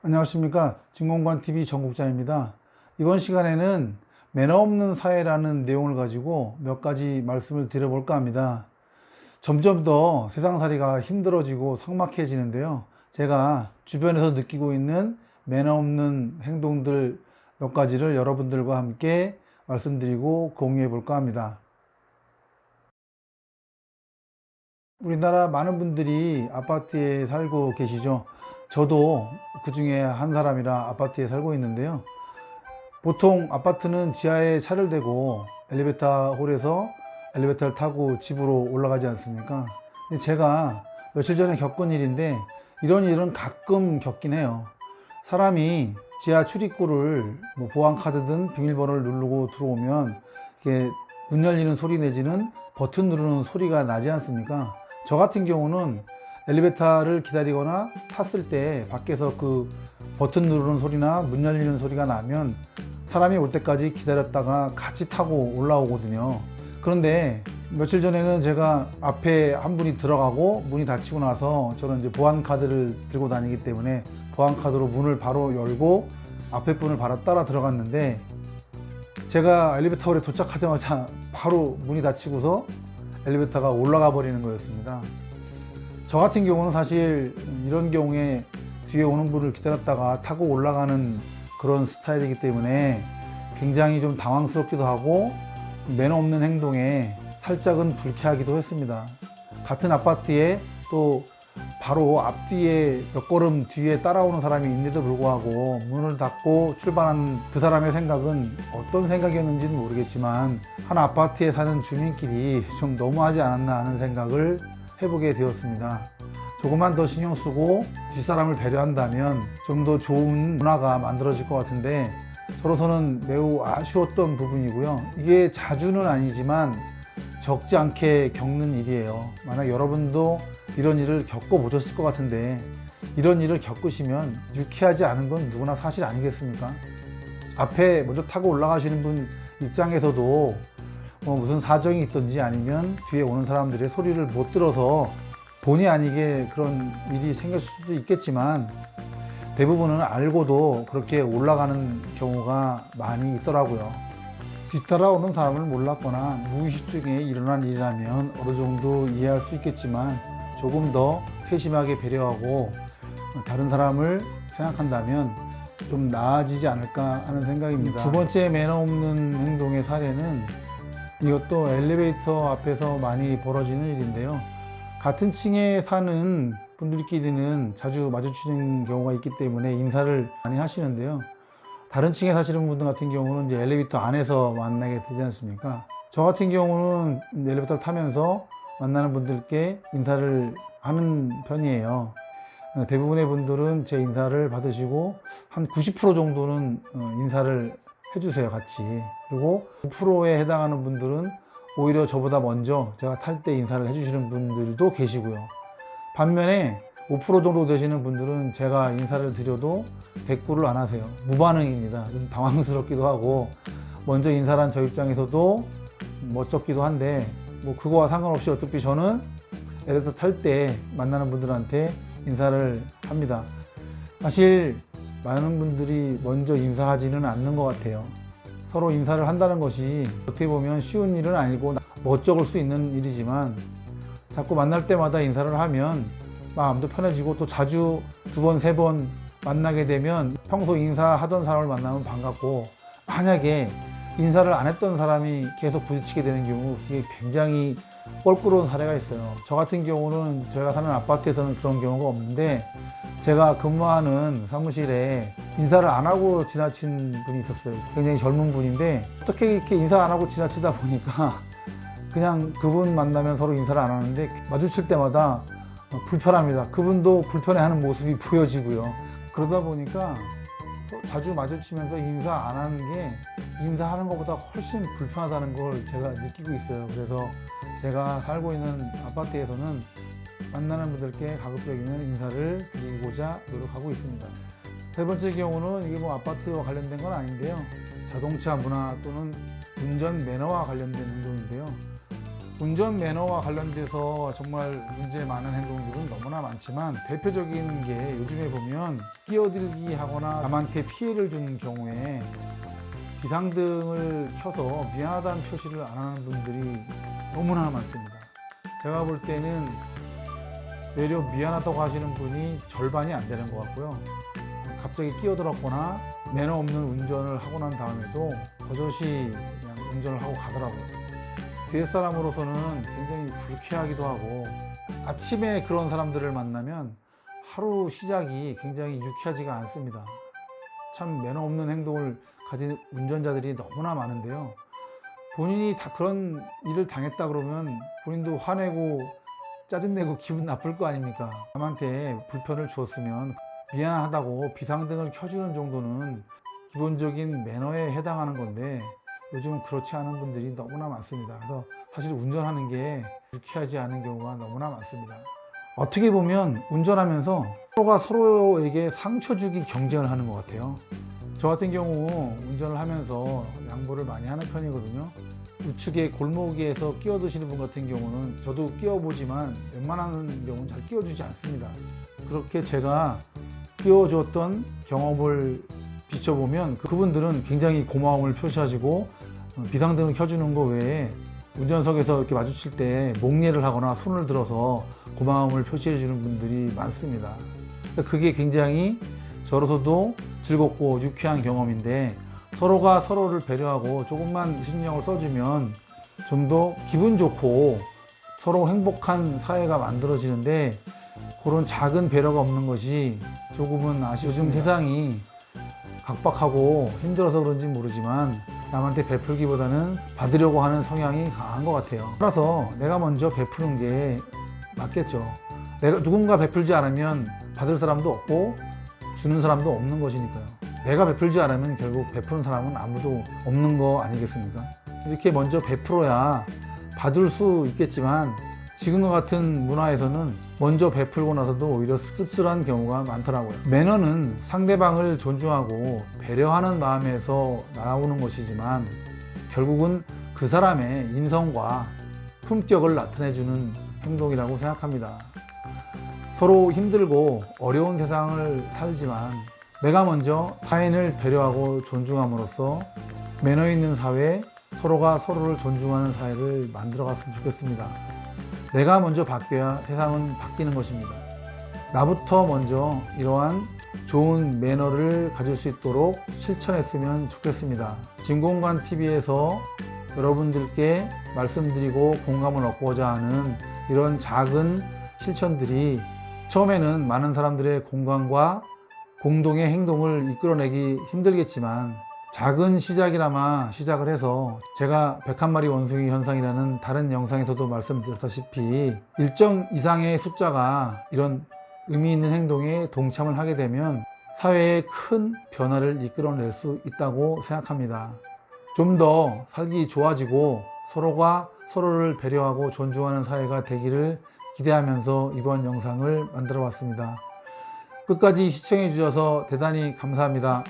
안녕하십니까. 진공관TV 정국자입니다. 이번 시간에는 매너 없는 사회라는 내용을 가지고 몇 가지 말씀을 드려볼까 합니다. 점점 더 세상살이가 힘들어지고 삭막해지는데요. 제가 주변에서 느끼고 있는 매너 없는 행동들 몇 가지를 여러분들과 함께 말씀드리고 공유해 볼까 합니다. 우리나라 많은 분들이 아파트에 살고 계시죠. 저도 그 중에 한 사람이라 아파트에 살고 있는데요. 보통 아파트는 지하에 차를 대고 엘리베이터 홀에서 엘리베이터를 타고 집으로 올라가지 않습니까? 근데 제가 며칠 전에 겪은 일인데 이런 일은 가끔 겪긴 해요. 사람이 지하 출입구를 보안카드든 비밀번호를 누르고 들어오면 이게 문 열리는 소리 내지는 버튼 누르는 소리가 나지 않습니까? 저 같은 경우는 엘리베이터를 기다리거나 탔을 때 밖에서 그 버튼 누르는 소리나 문 열리는 소리가 나면 사람이 올 때까지 기다렸다가 같이 타고 올라오거든요. 그런데 며칠 전에는 제가 앞에 한 분이 들어가고 문이 닫히고 나서 저는 이제 보안카드를 들고 다니기 때문에 보안카드로 문을 바로 열고 앞에 분을 바로 따라 들어갔는데 제가 엘리베이터홀에 도착하자마자 바로 문이 닫히고서 엘리베이터가 올라가 버리는 거였습니다. 저 같은 경우는 사실 이런 경우에 뒤에 오는 분을 기다렸다가 타고 올라가는 그런 스타일이기 때문에 굉장히 좀 당황스럽기도 하고 매너 없는 행동에 살짝은 불쾌하기도 했습니다. 같은 아파트에 또 바로 앞뒤에 몇 걸음 뒤에 따라오는 사람이 있는데도 불구하고 문을 닫고 출발한 그 사람의 생각은 어떤 생각이었는지는 모르겠지만 한 아파트에 사는 주민끼리 좀 너무하지 않았나 하는 생각을 해보게 되었습니다. 조금만 더 신경 쓰고 뒷사람을 배려한다면 좀 더 좋은 문화가 만들어질 것 같은데 저로서는 매우 아쉬웠던 부분이고요. 이게 자주는 아니지만 적지 않게 겪는 일이에요. 만약 여러분도 이런 일을 겪어보셨을 것 같은데 이런 일을 겪으시면 유쾌하지 않은 건 누구나 사실 아니겠습니까? 앞에 먼저 타고 올라가시는 분 입장에서도 무슨 사정이 있든지 아니면 뒤에 오는 사람들의 소리를 못 들어서 본의 아니게 그런 일이 생겼을 수도 있겠지만 대부분은 알고도 그렇게 올라가는 경우가 많이 있더라고요. 뒤따라오는 사람을 몰랐거나 무의식 중에 일어난 일이라면 어느 정도 이해할 수 있겠지만 조금 더 세심하게 배려하고 다른 사람을 생각한다면 좀 나아지지 않을까 하는 생각입니다. 두 번째 매너 없는 행동의 사례는 이것도 엘리베이터 앞에서 많이 벌어지는 일인데요. 같은 층에 사는 분들끼리는 자주 마주치는 경우가 있기 때문에 인사를 많이 하시는데요. 다른 층에 사시는 분들 같은 경우는 이제 엘리베이터 안에서 만나게 되지 않습니까? 저 같은 경우는 엘리베이터를 타면서 만나는 분들께 인사를 하는 편이에요. 대부분의 분들은 제 인사를 받으시고 한 90% 정도는 인사를 해주세요, 같이. 그리고 5%에 해당하는 분들은 오히려 저보다 먼저 제가 탈 때 인사를 해주시는 분들도 계시고요. 반면에 5% 정도 되시는 분들은 제가 인사를 드려도 대꾸를 안 하세요. 무반응입니다. 좀 당황스럽기도 하고 먼저 인사를 한 저 입장에서도 멋쩍기도 한데 그거와 상관없이 어차피 저는 엘리베이터 탈 때 만나는 분들한테 인사를 합니다. 사실 많은 분들이 먼저 인사하지는 않는 것 같아요. 서로 인사를 한다는 것이 어떻게 보면 쉬운 일은 아니고 멋쩍을 수 있는 일이지만 자꾸 만날 때마다 인사를 하면 마음도 편해지고 또 자주 두 번, 세 번 만나게 되면 평소 인사하던 사람을 만나면 반갑고 만약에 인사를 안 했던 사람이 계속 부딪히게 되는 경우 그게 굉장히 껄끄러운 사례가 있어요. 저 같은 경우는 제가 사는 아파트에서는 그런 경우가 없는데 제가 근무하는 사무실에 인사를 안 하고 지나친 분이 있었어요. 굉장히 젊은 분인데 어떻게 이렇게 인사 안 하고 지나치다 보니까 그냥 그분 만나면 서로 인사를 안 하는데 마주칠 때마다 불편합니다. 그분도 불편해하는 모습이 보여지고요. 그러다 보니까 자주 마주치면서 인사 안 하는 게 인사하는 것보다 훨씬 불편하다는 걸 제가 느끼고 있어요. 그래서 제가 살고 있는 아파트에서는 만나는 분들께 가급적이면 인사를 드리고자 노력하고 있습니다. 세 번째 경우는 이게 아파트와 관련된 건 아닌데요. 자동차 문화 또는 운전 매너와 관련된 행동인데요. 운전 매너와 관련돼서 정말 문제 많은 행동들은 너무나 많지만 대표적인 게 요즘에 보면 끼어들기 하거나 남한테 피해를 주는 경우에 비상등을 켜서 미안하다는 표시를 안 하는 분들이 너무나 많습니다. 제가 볼 때는 외려 미안하다고 하시는 분이 절반이 안 되는 것 같고요. 갑자기 끼어들었거나 매너 없는 운전을 하고 난 다음에도 버젓이 그냥 운전을 하고 가더라고요. 뒤에 사람으로서는 굉장히 불쾌하기도 하고 아침에 그런 사람들을 만나면 하루 시작이 굉장히 유쾌하지가 않습니다. 참 매너 없는 행동을 가진 운전자들이 너무나 많은데요. 본인이 다 그런 일을 당했다 그러면 본인도 화내고 짜증내고 기분 나쁠 거 아닙니까? 남한테 불편을 주었으면 미안하다고 비상등을 켜주는 정도는 기본적인 매너에 해당하는 건데 요즘 그렇지 않은 분들이 너무나 많습니다. 그래서 사실 운전하는 게 유쾌하지 않은 경우가 너무나 많습니다. 어떻게 보면 운전하면서 서로가 서로에게 상처 주기 경쟁을 하는 것 같아요. 저 같은 경우 운전을 하면서 양보를 많이 하는 편이거든요. 우측에 골목에서 끼어드시는 분 같은 경우는 저도 끼어보지만 웬만한 경우는 잘 끼워주지 않습니다. 그렇게 제가 끼워줬던 경험을 비춰보면 그분들은 굉장히 고마움을 표시하시고 비상등을 켜주는 거 외에 운전석에서 이렇게 마주칠 때 목례를 하거나 손을 들어서 고마움을 표시해 주는 분들이 많습니다. 그게 굉장히 저로서도 즐겁고 유쾌한 경험인데 서로가 서로를 배려하고 조금만 신경을 써주면 좀 더 기분 좋고 서로 행복한 사회가 만들어지는데 그런 작은 배려가 없는 것이 조금은 아쉬워요. 요즘 세상이 각박하고 힘들어서 그런지 모르지만 남한테 베풀기보다는 받으려고 하는 성향이 강한 것 같아요. 따라서 내가 먼저 베푸는 게 맞겠죠. 내가 누군가 베풀지 않으면 받을 사람도 없고 주는 사람도 없는 것이니까요. 내가 베풀지 않으면 결국 베푸는 사람은 아무도 없는 거 아니겠습니까? 이렇게 먼저 베풀어야 받을 수 있겠지만 지금과 같은 문화에서는 먼저 베풀고 나서도 오히려 씁쓸한 경우가 많더라고요. 매너는 상대방을 존중하고 배려하는 마음에서 나오는 것이지만 결국은 그 사람의 인성과 품격을 나타내주는 행동이라고 생각합니다. 서로 힘들고 어려운 세상을 살지만 내가 먼저 타인을 배려하고 존중함으로써 매너 있는 사회, 서로가 서로를 존중하는 사회를 만들어 갔으면 좋겠습니다. 내가 먼저 바뀌어야 세상은 바뀌는 것입니다. 나부터 먼저 이러한 좋은 매너를 가질 수 있도록 실천했으면 좋겠습니다. 진공관TV에서 여러분들께 말씀드리고 공감을 얻고자 하는 이런 작은 실천들이 처음에는 많은 사람들의 공감과 공동의 행동을 이끌어내기 힘들겠지만 작은 시작이나마 시작을 해서 제가 101마리 원숭이 현상이라는 다른 영상에서도 말씀드렸다시피 일정 이상의 숫자가 이런 의미 있는 행동에 동참을 하게 되면 사회에 큰 변화를 이끌어낼 수 있다고 생각합니다. 좀 더 살기 좋아지고 서로가 서로를 배려하고 존중하는 사회가 되기를 기대하면서 이번 영상을 만들어 봤습니다. 끝까지 시청해 주셔서 대단히 감사합니다.